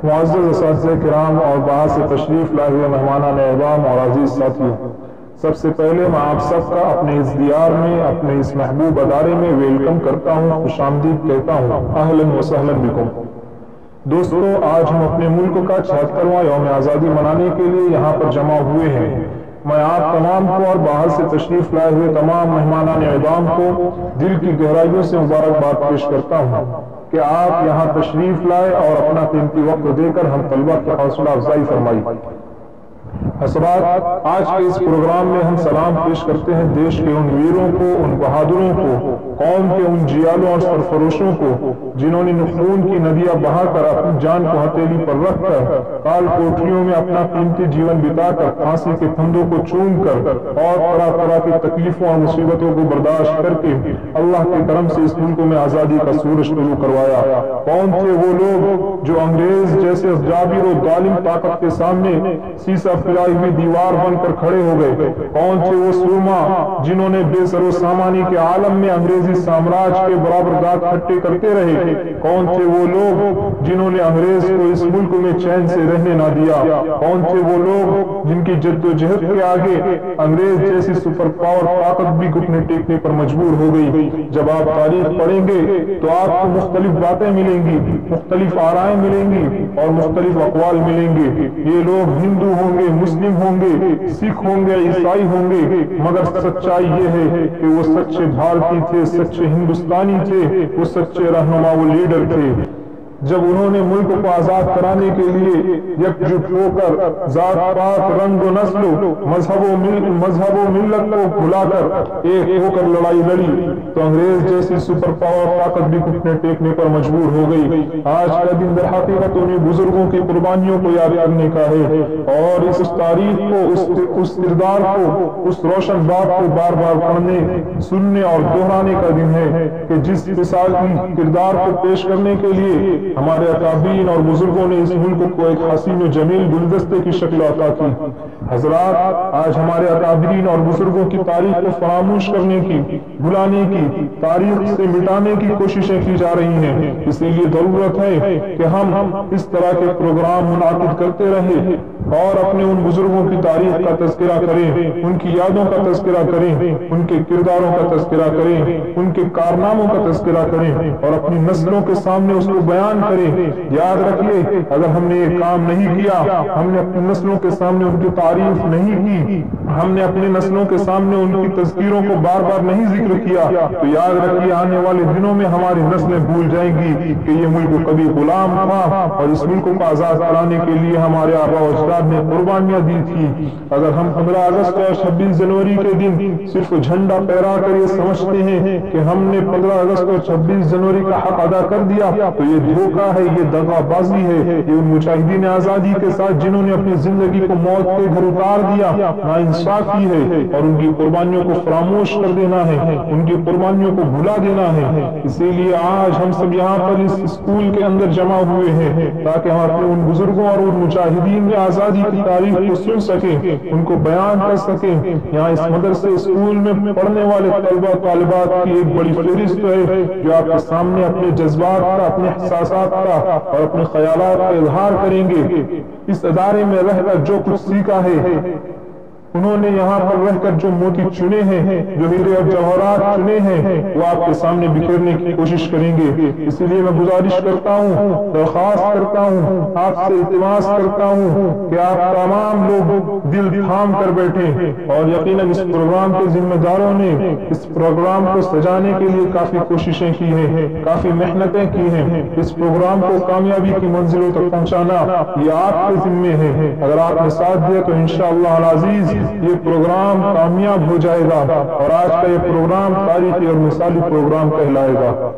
معزز اساتذہ کرام اور باہر سے تشریف لائے ہوئے مہمانان اعظام اور عزیز ساتھیوں، سب سے پہلے میں آپ سب کا اپنے اس دیار میں، اپنے اس محبوب ادارے میں ویلکم کرتا ہوں، خوش آمدید کہتا ہوں، اہلاً و سہلاً بکم۔ دوستو، آج ہم اپنے ملک کا 76واں یوم آزادی منانے کے لیے یہاں پر جمع ہوئے ہیں۔ میں آپ تمام کو اور باہر سے تشریف لائے ہوئے تمام مہمانان اعظام کو دل کی گہرائیوں سے مبارکباد پیش کرتا ہوں کہ آپ یہاں تشریف لائے اور اپنا قیمتی وقت دے کر ہم طلبہ کی حوصلہ افزائی فرمائی۔ حضرات، آج کے اس پروگرام میں ہم سلام پیش کرتے ہیں دیش کے ان ویروں کو، ان بہادروں کو، قوم کے ان جیالوں اور سرفروشوں کو جنہوں نے خون کی ندیاں بہا کر اپنی جان کو ہتھیلی پر رکھ کر، کال کوٹریوں میں اپنا قیمتی جیون بتا کر، پھانسی کے پھندوں کو چوم کر اور طرح طرح کی تکلیفوں اور مصیبتوں کو برداشت کر کے اللہ کے کرم سے اس ملک میں آزادی کا سورج طلوع کروایا۔ کون تھے وہ لوگ جو انگریز جیسے جابر و ظالم طاقت کے سامنے سیسا پھیلائی ہوئی دیوار بن کر کھڑے ہو گئے؟ کون تھے وہ سورما جنہوں نے بے سر و سامانی کے عالم میں انگریزی سامراج کے برابر دانت کھٹے کرتے رہے؟ کون تھے وہ لوگ جنہوں نے انگریز کو اس ملک میں چین سے رہنے نہ دیا؟ کون تھے وہ لوگ جن کی جد و جہد کے آگے انگریز جیسی سپر پاور طاقت بھی گھٹنے ٹیکنے پر مجبور ہو گئی؟ جب آپ تاریخ پڑھیں گے تو آپ کو مختلف باتیں ملیں گی، مختلف آرائیں ملیں گی اور مختلف اقوال ملیں گے۔ یہ لوگ ہندو ہوں گے، مسلم ہوں گے، سکھ ہوں گے، عیسائی ہوں گے، مگر سچائی یہ ہے کہ وہ سچے بھارتی تھے، سچے ہندوستانی تھے، وہ سچے رہنما، وہ لیڈر تھے۔ جب انہوں نے ملک کو آزاد کرانے کے لیے یکجٹ ہو کر ذات پات، رنگ و نسل، مذہب و ملت کو بھلا کر ایک ہو کر لڑائی لڑی تو انگریز جیسی سپر پاور طاقت بھی گھٹنے ٹیکنے پر مجبور ہو گئی۔ آج کا دن در حقیقت انہیں بزرگوں کی قربانیوں کو یاد کرنے کا ہے اور اس تاریخ کو، اس کردار کو، اس روشن بات کو بار بار پڑھنے، سننے اور دہرانے کا دن ہے کہ جس مثالی کردار کو پیش کرنے کے لیے ہمارے اکابرین اور بزرگوں نے اس ملک کو ایک حسین و جمیل گلدستے کی شکل عطا کی۔ حضرات، آج ہمارے اکابرین اور بزرگوں کی تاریخ کو فراموش کرنے کی، بھلانے کی، تاریخ سے مٹانے کی کوششیں کی جا رہی ہیں۔ اسی لیے ضرورت ہے کہ ہم اس طرح کے پروگرام منعقد کرتے رہیں اور اپنے ان بزرگوں کی تاریخ کا تذکرہ کریں، ان کی یادوں کا تذکرہ کریں، ان کے کرداروں کا تذکرہ کریں، ان کے کارناموں کا تذکرہ کریں اور اپنی نسلوں کے سامنے اس کو بیان کریں۔ یاد رکھیے، اگر ہم نے یہ کام نہیں کیا، ہم نے اپنی نسلوں کے سامنے ان کی تعریف نہیں کی، ہم نے اپنی نسلوں کے سامنے ان کی تذکیروں کو بار بار نہیں ذکر کیا، تو یاد رکھیے آنے والے دنوں میں ہماری نسلیں بھول جائیں گی کہ یہ ملک کبھی غلام تھا اور اس ملک کو آزاد کرانے کے لیے ہمارے آباء و اجداد نے قربانیاں دی تھی۔ اگر ہم 15 اگست اور 26 جنوری کے دن صرف جھنڈا پھیرا کر یہ سمجھتے ہیں کہ ہم نے 15 اگست اور 26 جنوری کا حق ادا کر دیا، تو یہ دھوکہ ہے، یہ دغا بازی ہے۔ یہ ان مجاہدین آزادی کے ساتھ جنہوں نے اپنی زندگی کو موت کے گھر اتار دیا ناانصافی ہے اور ان کی قربانیوں کو فراموش کر دینا ہے، ان کی قربانیوں کو بھلا دینا ہے۔ اسی لیے آج ہم سب یہاں پر اس اسکول کے اندر جمع ہوئے ہیں تاکہ ہم اپنے ان بزرگوں اور ان مجاہدین آزادی کی تاریخ کو سن سکیں، ان کو بیان کر سکیں۔ یہاں اس مدرسے اسکول میں پڑھنے والے طلبہ طالبات کی ایک بڑی فہرست ہے جو آپ کے سامنے اپنے جذبات کا، اپنے احساسات کا اور اپنے خیالات کا اظہار کریں گے۔ اس ادارے میں رہ کر جو کچھ سیکھا ہے، انہوں نے یہاں پر رہ کر جو موتی چنے ہیں، جو ہیرے اور جواہرات چنے ہیں، وہ آپ کے سامنے بکھیرنے کی کوشش کریں گے۔ اسی لیے میں گزارش کرتا ہوں، درخواست کرتا ہوں، آپ سے التماس کرتا ہوں کہ آپ تمام لوگ دل تھام کر بیٹھیں اور یقیناً اس پروگرام کے ذمہ داروں نے اس پروگرام کو سجانے کے لیے کافی کوششیں کی ہیں، کافی محنتیں کی ہیں۔ اس پروگرام کو کامیابی کی منزلوں تک پہنچانا یہ آپ کے ذمے ہے۔ اگر آپ نے ساتھ دیا تو انشاءاللہ العزیز یہ پروگرام کامیاب ہو جائے گا اور آج کا یہ پروگرام تاریخی اور مثالی پروگرام کہلائے گا۔